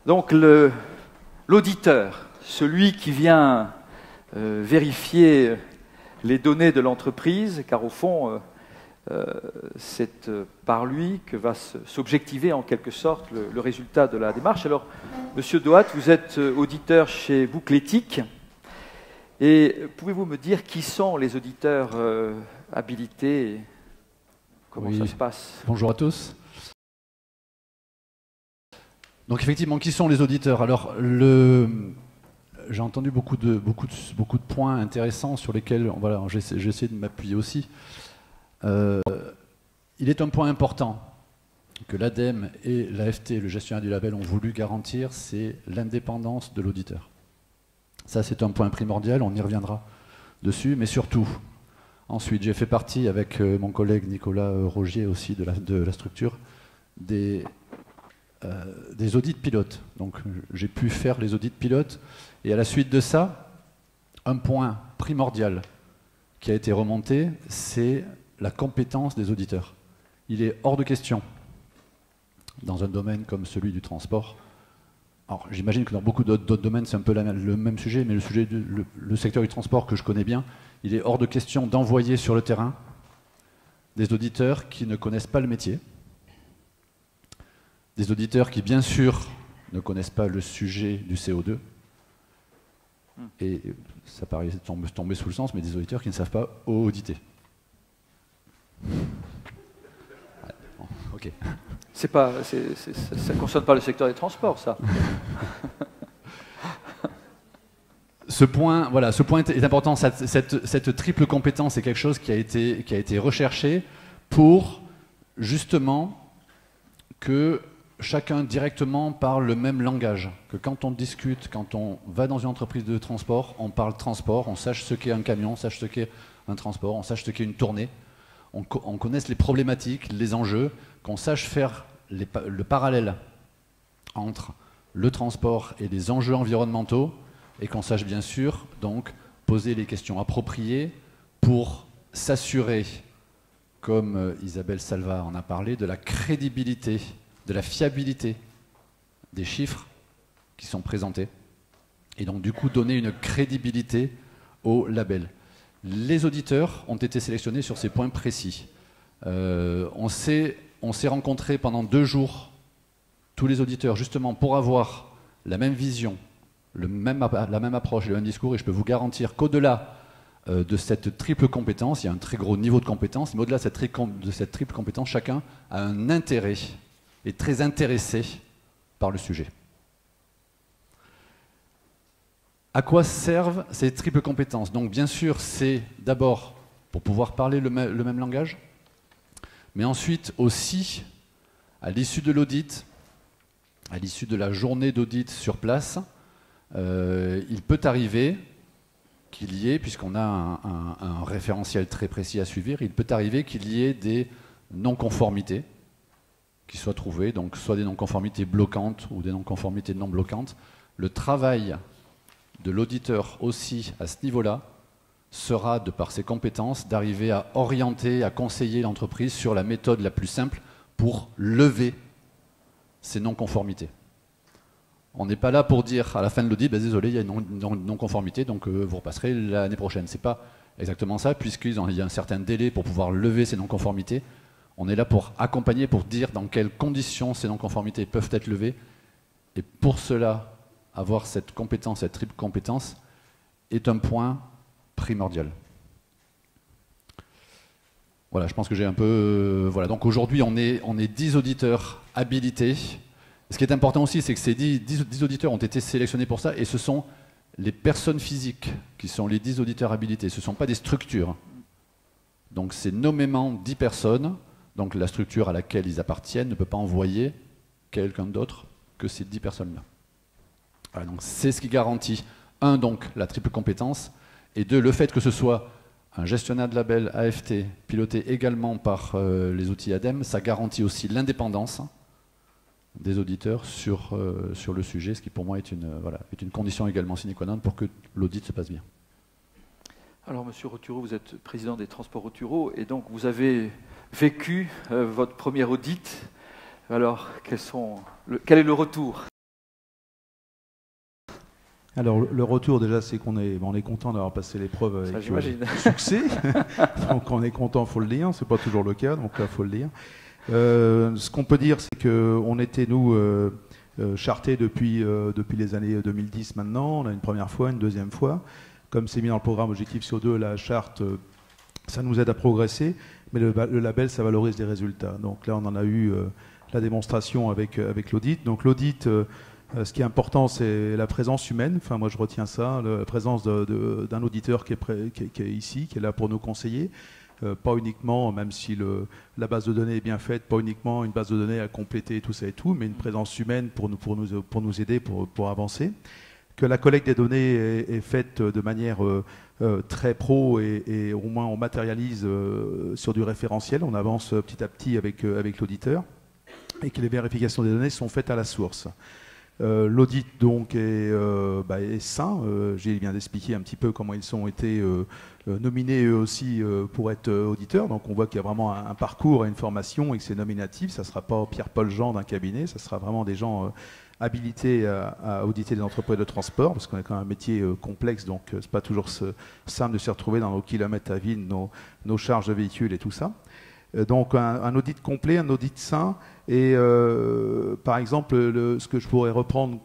Donc l'auditeur, celui qui vient vérifier les données de l'entreprise, car au fond, c'est par lui que va s'objectiver en quelque sorte le résultat de la démarche. Alors, Monsieur Doat, vous êtes auditeur chez Bouclétique, et pouvez-vous me dire qui sont les auditeurs habilités et comment ça se passe? Bonjour à tous. Donc effectivement, qui sont les auditeurs? Alors, j'ai entendu beaucoup de points intéressants sur lesquels voilà, j'ai essayé de m'appuyer aussi. Il est un point important que l'ADEME et l'AFT, le gestionnaire du label, ont voulu garantir, c'est l'indépendance de l'auditeur. Ça, c'est un point primordial, on y reviendra dessus, mais surtout, ensuite, j'ai fait partie, avec mon collègue Nicolas Rogier aussi de la structure, des audits pilotes. Donc, j'ai pu faire les audits pilotes, et à la suite de ça, un point primordial qui a été remonté, c'est la compétence des auditeurs. Il est hors de question, dans un domaine comme celui du transport. Alors, j'imagine que dans beaucoup d'autres domaines, c'est un peu le même sujet, mais le secteur du transport que je connais bien, il est hors de question d'envoyer sur le terrain des auditeurs qui ne connaissent pas le métier, des auditeurs qui, bien sûr, ne connaissent pas le sujet du CO2, et ça paraît tomber sous le sens, mais des auditeurs qui ne savent pas auditer. Ok. Ça ne concerne pas le secteur des transports, ça. Ce point est important. Cette triple compétence est quelque chose qui a été recherché pour justement que chacun directement parle le même langage. Que quand on discute, quand on va dans une entreprise de transport, on parle transport, on sache ce qu'est un camion, on sache ce qu'est un transport, on sache ce qu'est une tournée. On connaisse les problématiques, les enjeux, qu'on sache faire le parallèle entre le transport et les enjeux environnementaux, et qu'on sache bien sûr donc poser les questions appropriées pour s'assurer, comme Isabelle Salva en a parlé, de la crédibilité, de la fiabilité des chiffres qui sont présentés, et donc du coup donner une crédibilité au label. Les auditeurs ont été sélectionnés sur ces points précis. On s'est rencontrés pendant 2 jours, tous les auditeurs, justement pour avoir la même vision, la même approche et le même discours, et je peux vous garantir qu'au-delà de cette triple compétence, il y a un très gros niveau de compétence, mais au-delà de cette triple compétence, chacun a un intérêt, est très intéressé par le sujet. À quoi servent ces triples compétences? Donc bien sûr, c'est d'abord pour pouvoir parler le même langage, mais ensuite aussi, à l'issue de l'audit, à l'issue de la journée d'audit sur place, il peut arriver qu'il y ait, puisqu'on a un référentiel très précis à suivre, il peut arriver qu'il y ait des non-conformités qui soient trouvées, donc soit des non-conformités bloquantes ou des non-conformités non bloquantes. Le travail de l'auditeur aussi à ce niveau-là sera, de par ses compétences, d'arriver à orienter, à conseiller l'entreprise sur la méthode la plus simple pour lever ces non-conformités. On n'est pas là pour dire à la fin de l'audit, désolé, il y a une non-conformité, donc vous repasserez l'année prochaine. Ce n'est pas exactement ça, puisqu'il y a un certain délai pour pouvoir lever ces non-conformités. On est là pour accompagner, pour dire dans quelles conditions ces non-conformités peuvent être levées. Et pour cela, avoir cette compétence, cette triple compétence, est un point primordial. Voilà, je pense que j'ai un peu... voilà, donc aujourd'hui, on est 10 auditeurs habilités. Ce qui est important aussi, c'est que ces 10 auditeurs ont été sélectionnés pour ça, et ce sont les personnes physiques qui sont les 10 auditeurs habilités. Ce ne sont pas des structures. Donc c'est nommément 10 personnes. Donc la structure à laquelle ils appartiennent ne peut pas envoyer quelqu'un d'autre que ces 10 personnes-là. Voilà, donc c'est ce qui garantit, 1, donc la triple compétence, et 2, le fait que ce soit un gestionnaire de label AFT, piloté également par les outils ADEME, ça garantit aussi l'indépendance des auditeurs sur le sujet, ce qui pour moi est une condition également sine qua non pour que l'audit se passe bien. Alors, Monsieur Roturo, vous êtes président des Transports Roturo, et donc vous avez vécu votre premier audit. Alors, quel est le retour? Alors, le retour, déjà, c'est qu'on est, on est content d'avoir passé l'épreuve avec succès. Donc, on est content, il faut le dire. Ce n'est pas toujours le cas, donc là, il faut le dire. Ce qu'on peut dire, c'est qu'on était, nous, chartés depuis les années 2010 maintenant. On a une première fois, une deuxième fois. Comme c'est mis dans le programme Objectif CO2, la charte, ça nous aide à progresser. Mais le label, ça valorise les résultats. Donc là, on en a eu la démonstration avec l'audit. Donc l'audit... ce qui est important, c'est la présence humaine. Enfin, moi, je retiens ça, la présence d'un auditeur qui est ici, qui est là pour nous conseiller. Pas uniquement, même si la base de données est bien faite, pas uniquement une base de données à compléter tout ça et tout, mais une présence humaine pour nous aider, pour avancer. Que la collecte des données est faite de manière très pro et au moins on matérialise sur du référentiel. On avance petit à petit avec l'auditeur et que les vérifications des données sont faites à la source. L'audit donc est sain. Gilles vient d'expliquer un petit peu comment ils ont été nominés eux aussi pour être auditeurs. Donc on voit qu'il y a vraiment un parcours et une formation et que c'est nominatif. Ça ne sera pas Pierre-Paul Jean d'un cabinet, ça sera vraiment des gens habilités à auditer les entreprises de transport, parce qu'on a quand même un métier complexe, donc c'est pas toujours simple de se retrouver dans nos kilomètres à vide, nos charges de véhicules et tout ça. Donc un audit complet, un audit sain. Et par exemple, ce que je pourrais reprendre,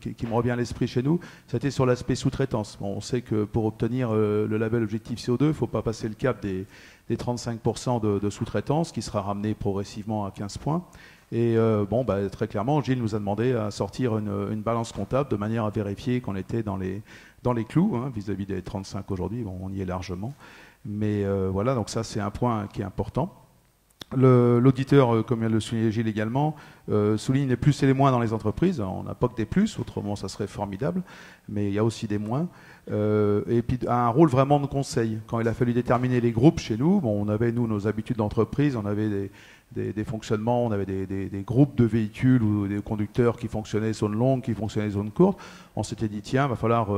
qui me revient à l'esprit chez nous, c'était sur l'aspect sous-traitance. Bon, on sait que pour obtenir le label Objectif CO2, il ne faut pas passer le cap des 35% de sous-traitance, qui sera ramené progressivement à 15 points. Et très clairement, Gilles nous a demandé à sortir une balance comptable de manière à vérifier qu'on était dans les clous, hein, vis-à-vis des 35 aujourd'hui. Bon, on y est largement. Mais voilà, donc ça, c'est un point qui est important. L'auditeur, comme vient de le souligner Gilles également, souligne les plus et les moins dans les entreprises. On n'a pas que des plus, autrement ça serait formidable, mais il y a aussi des moins. Et puis un rôle vraiment de conseil. Quand il a fallu déterminer les groupes chez nous, bon, on avait nous nos habitudes d'entreprise, on avait des fonctionnements, on avait des groupes de véhicules ou des conducteurs qui fonctionnaient zone longue, qui fonctionnaient zone courte. On s'était dit tiens, il va falloir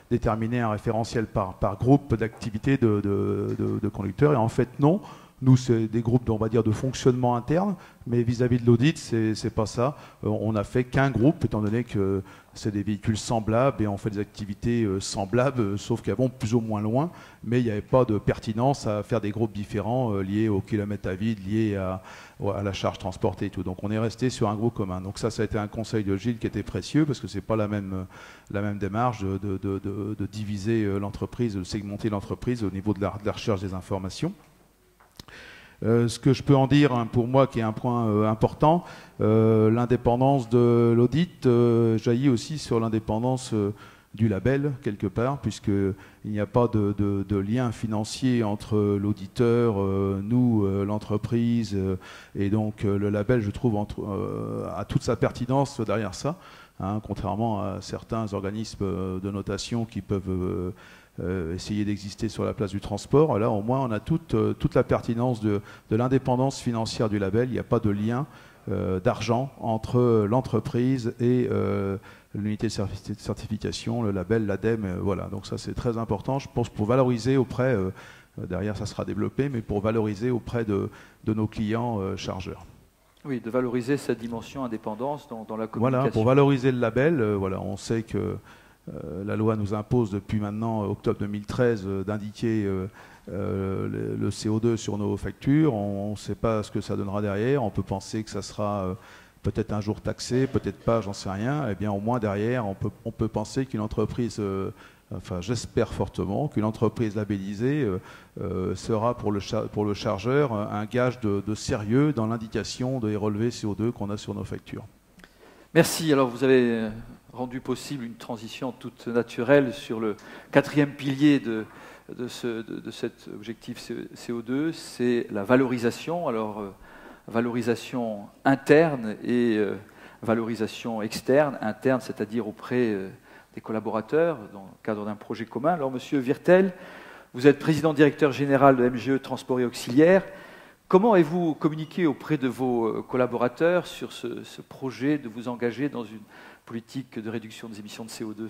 déterminer un référentiel par groupe d'activité de conducteurs. Et en fait non. Nous, c'est des groupes, on va dire, de fonctionnement interne, mais vis-à-vis de l'audit, c'est pas ça. On n'a fait qu'un groupe, étant donné que c'est des véhicules semblables et on fait des activités semblables, sauf qu'elles vont plus ou moins loin, mais il n'y avait pas de pertinence à faire des groupes différents liés au kilomètre à vide, liés à la charge transportée et tout. Donc on est resté sur un groupe commun. Donc ça a été un conseil de Gilles qui était précieux, parce que c'est pas la même démarche de diviser l'entreprise, de segmenter l'entreprise au niveau de la recherche des informations. Ce que je peux en dire, hein, pour moi, qui est un point important, l'indépendance de l'audit jaillit aussi sur l'indépendance du label, quelque part, puisqu'il n'y a pas de lien financier entre l'auditeur, nous, l'entreprise, et donc le label, je trouve, a toute sa pertinence derrière ça, hein, contrairement à certains organismes de notation qui peuvent... essayer d'exister sur la place du transport. Là, au moins, on a toute la pertinence de l'indépendance financière du label. Il n'y a pas de lien d'argent entre l'entreprise et l'unité de certification, le label, l'ADEME. Voilà. Donc ça, c'est très important, je pense, pour valoriser auprès, derrière ça sera développé, mais pour valoriser auprès de nos clients chargeurs. Oui, de valoriser cette dimension indépendance dans la communication. Voilà, pour valoriser le label, voilà, on sait que la loi nous impose depuis maintenant octobre 2013 d'indiquer le CO2 sur nos factures. On ne sait pas ce que ça donnera derrière. On peut penser que ça sera peut-être un jour taxé, peut-être pas, j'en sais rien. Eh bien, au moins derrière, on peut penser qu'une entreprise, enfin j'espère fortement, qu'une entreprise labellisée sera pour le chargeur un gage de sérieux dans l'indication des relevés CO2 qu'on a sur nos factures. Merci. Alors vous avez rendu possible une transition toute naturelle sur le quatrième pilier de cet objectif CO2, c'est la valorisation. Alors, valorisation interne et valorisation externe. Interne, c'est-à-dire auprès des collaborateurs, dans le cadre d'un projet commun. Alors, Monsieur Virtel, vous êtes président-directeur général de MGE Transport et Auxiliaires. Comment avez-vous communiqué auprès de vos collaborateurs sur ce projet de vous engager dans une politique de réduction des émissions de CO2?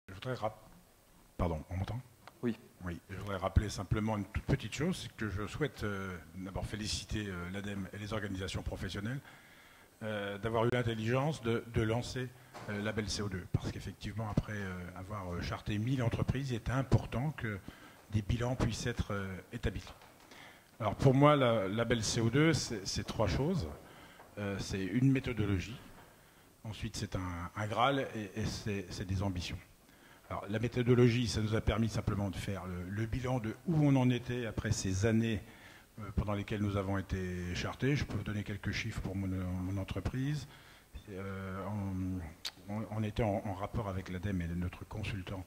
Je voudrais Pardon, on m'entend? Oui. Oui, je voudrais rappeler simplement une toute petite chose, c'est que je souhaite d'abord féliciter l'ADEME et les organisations professionnelles d'avoir eu l'intelligence de lancer le label CO2. Parce qu'effectivement, après avoir charté 1000 entreprises, il était important que des bilans puissent être établis. Alors pour moi, le label CO2, c'est trois choses. C'est une méthodologie. Ensuite, c'est un Graal et c'est des ambitions. Alors, la méthodologie, ça nous a permis simplement de faire le bilan de où on en était après ces années pendant lesquelles nous avons été chartés. Je peux vous donner quelques chiffres pour mon entreprise. On était en rapport avec l'ADEME et notre consultant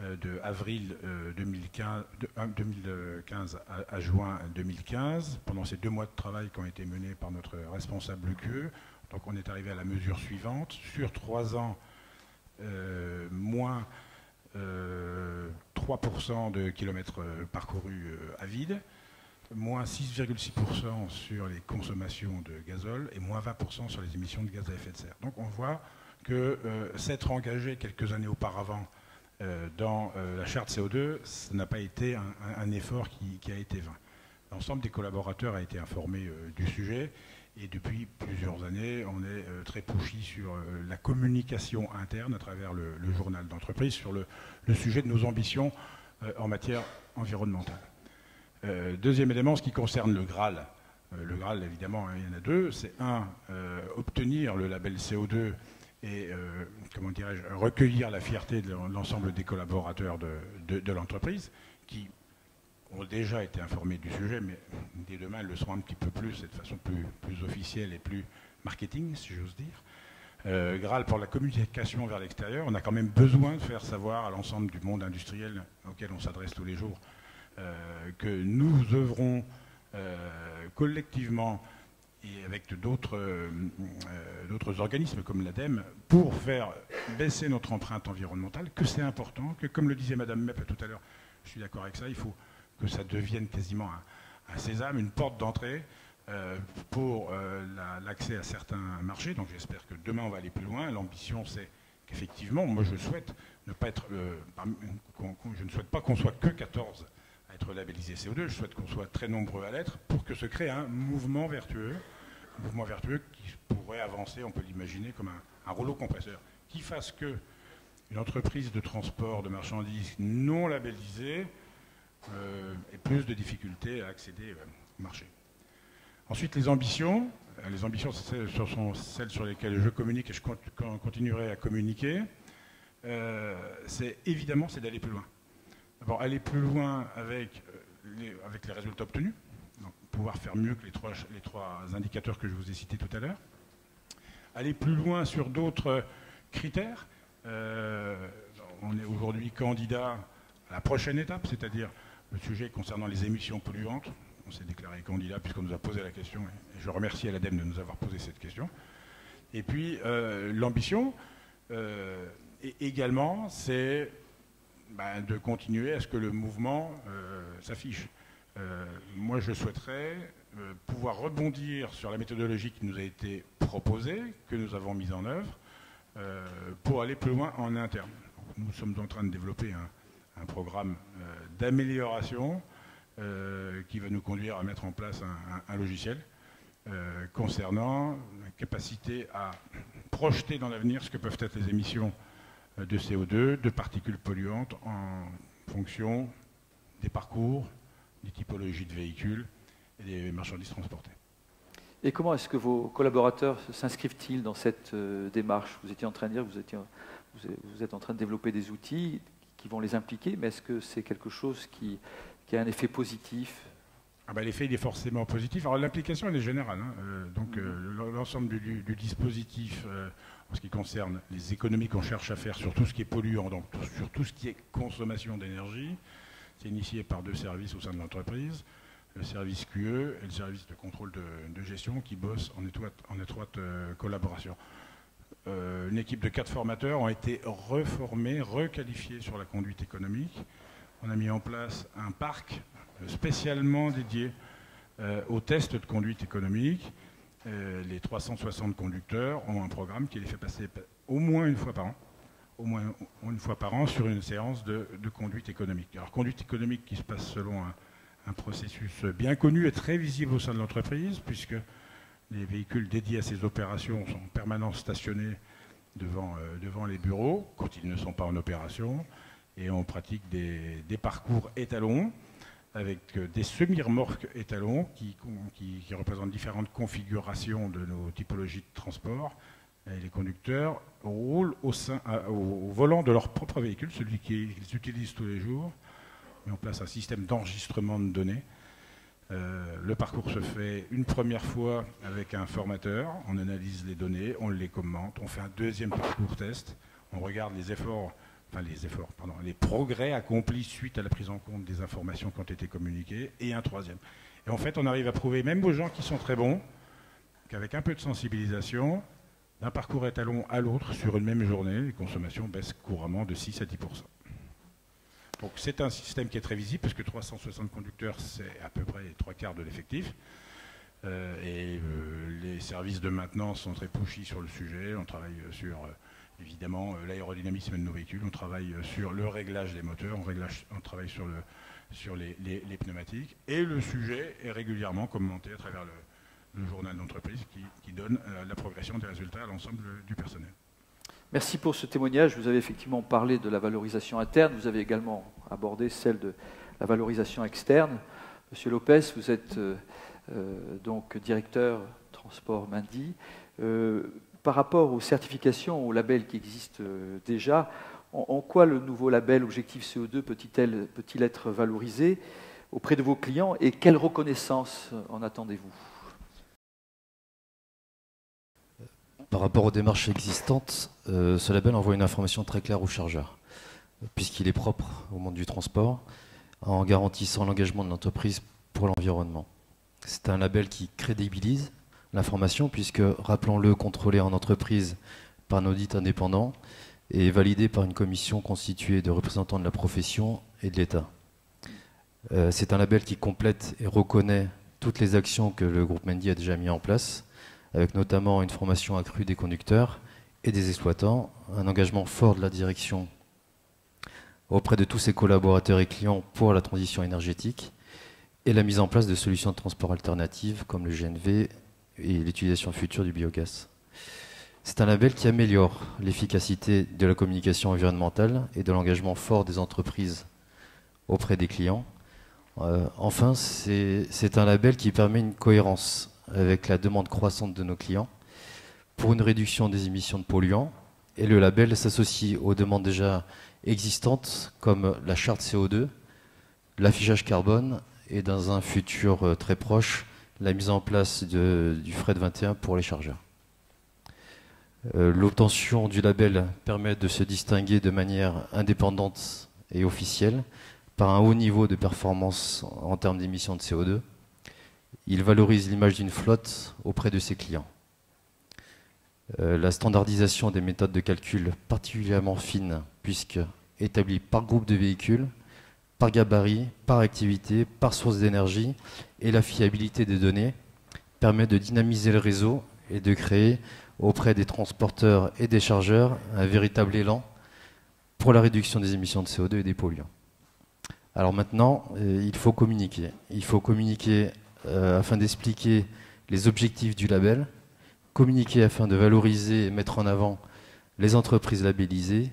de avril 2015 à juin 2015, pendant ces 2 mois de travail qui ont été menés par notre responsable QE. Donc on est arrivé à la mesure suivante. Sur 3 ans, moins 3% de kilomètres parcourus à vide, moins 6,6% sur les consommations de gazole et moins 20% sur les émissions de gaz à effet de serre. Donc on voit que s'être engagé quelques années auparavant dans la charte CO2, ça n'a pas été un effort qui a été vain. L'ensemble des collaborateurs a été informé du sujet et depuis plusieurs années, on est très pushy sur la communication interne à travers le journal d'entreprise sur le sujet de nos ambitions en matière environnementale. Deuxième élément, ce qui concerne le Graal. Le Graal, évidemment, il y en a deux. C'est obtenir le label CO2 et, comment dirais-je, recueillir la fierté de l'ensemble des collaborateurs de l'entreprise qui ont déjà été informés du sujet, mais dès demain, ils le seront un petit peu plus, et de façon plus officielle et plus marketing, si j'ose dire. Graal, pour la communication vers l'extérieur, on a quand même besoin de faire savoir à l'ensemble du monde industriel auquel on s'adresse tous les jours que nous œuvrons collectivement et avec d'autres organismes comme l'ADEME pour faire baisser notre empreinte environnementale, que c'est important, que comme le disait Madame Mepp tout à l'heure, je suis d'accord avec ça, il faut que ça devienne quasiment un sésame, une porte d'entrée pour l'accès à certains marchés. Donc j'espère que demain on va aller plus loin. L'ambition c'est qu'effectivement, moi je souhaite ne pas être, je ne souhaite pas qu'on soit que 14 à être labellisé CO2, je souhaite qu'on soit très nombreux à l'être pour que se crée un mouvement vertueux qui pourrait avancer, on peut l'imaginer comme un rouleau compresseur, qui fasse que une entreprise de transport de marchandises non labellisée ait plus de difficultés à accéder au marché. Ensuite, les ambitions. Les ambitions, ce sont celles sur lesquelles je communique et je continuerai à communiquer. Évidemment, c'est d'aller plus loin. D'abord, aller plus loin avec les résultats obtenus, donc pouvoir faire mieux que les trois indicateurs que je vous ai cités tout à l'heure. Aller plus loin sur d'autres critères. On est aujourd'hui candidat à la prochaine étape, c'est-à-dire le sujet concernant les émissions polluantes. On s'est déclaré candidat puisqu'on nous a posé la question, et je remercie l'ADEME de nous avoir posé cette question. Et puis l'ambition, également, c'est de continuer à ce que le mouvement s'affiche. Moi, je souhaiterais pouvoir rebondir sur la méthodologie qui nous a été proposée, que nous avons mise en œuvre, pour aller plus loin en interne. Nous sommes en train de développer un programme d'amélioration qui va nous conduire à mettre en place un logiciel concernant la capacité à projeter dans l'avenir ce que peuvent être les émissions de CO2, de particules polluantes en fonction des parcours, des typologies de véhicules et des marchandises transportées. Et comment est-ce que vos collaborateurs s'inscrivent-ils dans cette démarche? Vous étiez en train de dire que vous êtes en train de développer des outils qui vont les impliquer, mais est-ce que c'est quelque chose qui a un effet positif? L'effet, il est forcément positif. Alors l'implication, elle est générale. Donc l'ensemble du dispositif, en ce qui concerne les économies qu'on cherche à faire sur tout ce qui est polluant, donc sur tout ce qui est consommation d'énergie, c'est initié par 2 services au sein de l'entreprise, le service QE et le service de contrôle de gestion qui bossent en étroite collaboration. Une équipe de 4 formateurs ont été reformés, requalifiés sur la conduite économique. On a mis en place un parc spécialement dédié aux tests de conduite économique. Les 360 conducteurs ont un programme qui les fait passer au moins une fois par an, sur une séance de conduite économique. Alors, conduite économique qui se passe selon un processus bien connu et très visible au sein de l'entreprise, puisque Les véhicules dédiés à ces opérations sont en permanence stationnés devant les bureaux, quand ils ne sont pas en opération. Et on pratique des parcours étalons, avec des semi-remorques étalons qui représentent différentes configurations de nos typologies de transport. Et les conducteurs roulent au volant de leur propre véhicule, celui qu'ils utilisent tous les jours. Met en place un système d'enregistrement de données. Le parcours se fait une première fois avec un formateur, on analyse les données, on les commente, on fait un deuxième parcours test, on regarde les progrès accomplis suite à la prise en compte des informations qui ont été communiquées, et un troisième. Et en fait, on arrive à prouver, même aux gens qui sont très bons, qu'avec un peu de sensibilisation, d'un parcours étalon à l'autre, sur une même journée, les consommations baissent couramment de 6 à 10%. Donc c'est un système qui est très visible, puisque 360 conducteurs, c'est à peu près les 3/4 de l'effectif. Les services de maintenance sont très pushy sur le sujet. On travaille sur, évidemment, l'aérodynamisme de nos véhicules. On travaille sur le réglage des moteurs. On travaille sur les pneumatiques. Et le sujet est régulièrement commenté à travers le journal d'entreprise qui donne la progression des résultats à l'ensemble du personnel. Merci pour ce témoignage. Vous avez effectivement parlé de la valorisation interne. Vous avez également abordé celle de la valorisation externe. Monsieur Lopez, vous êtes donc directeur transport Mindy. Par rapport aux certifications, aux labels qui existent déjà, en quoi le nouveau label Objectif CO2 peut-il être valorisé auprès de vos clients et quelle reconnaissance en attendez-vous ? Par rapport aux démarches existantes, ce label envoie une information très claire aux chargeurs, puisqu'il est propre au monde du transport, en garantissant l'engagement de l'entreprise pour l'environnement. C'est un label qui crédibilise l'information, puisque, rappelons-le, contrôlé en entreprise par un audit indépendant et validé par une commission constituée de représentants de la profession et de l'État. C'est un label qui complète et reconnaît toutes les actions que le groupe Mindy a déjà mis en place, avec notamment une formation accrue des conducteurs et des exploitants, un engagement fort de la direction auprès de tous ses collaborateurs et clients pour la transition énergétique et la mise en place de solutions de transport alternatives comme le GNV et l'utilisation future du biogaz. C'est un label qui améliore l'efficacité de la communication environnementale et de l'engagement fort des entreprises auprès des clients. Enfin, c'est un label qui permet une cohérence avec la demande croissante de nos clients pour une réduction des émissions de polluants. Et le label s'associe aux demandes déjà existantes comme la charte CO2, l'affichage carbone et dans un futur très proche, la mise en place du fret 21 pour les chargeurs. L'obtention du label permet de se distinguer de manière indépendante et officielle par un haut niveau de performance en termes d'émissions de CO2. Il valorise l'image d'une flotte auprès de ses clients. La standardisation des méthodes de calcul particulièrement fines, puisque établies par groupe de véhicules, par gabarit, par activité, par source d'énergie, et la fiabilité des données, permet de dynamiser le réseau et de créer auprès des transporteurs et des chargeurs un véritable élan pour la réduction des émissions de CO2 et des polluants. Alors maintenant, il faut communiquer. Il faut communiquer afin d'expliquer les objectifs du label, communiquer afin de valoriser et mettre en avant les entreprises labellisées,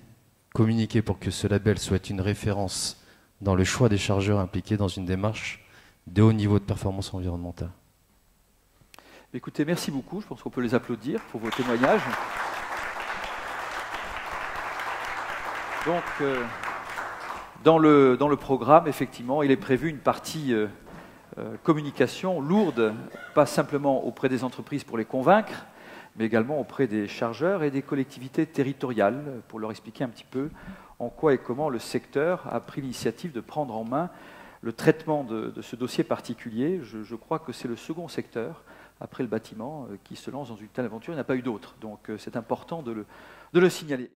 communiquer pour que ce label soit une référence dans le choix des chargeurs impliqués dans une démarche de haut niveau de performance environnementale. Écoutez, merci beaucoup. Je pense qu'on peut les applaudir pour vos témoignages. Donc, dans le programme, effectivement, il est prévu une partie communication lourde, pas simplement auprès des entreprises pour les convaincre, mais également auprès des chargeurs et des collectivités territoriales, pour leur expliquer un petit peu en quoi et comment le secteur a pris l'initiative de prendre en main le traitement de ce dossier particulier. Je crois que c'est le second secteur, après le bâtiment, qui se lance dans une telle aventure. Il n'y en a pas eu d'autre, donc c'est important de le signaler.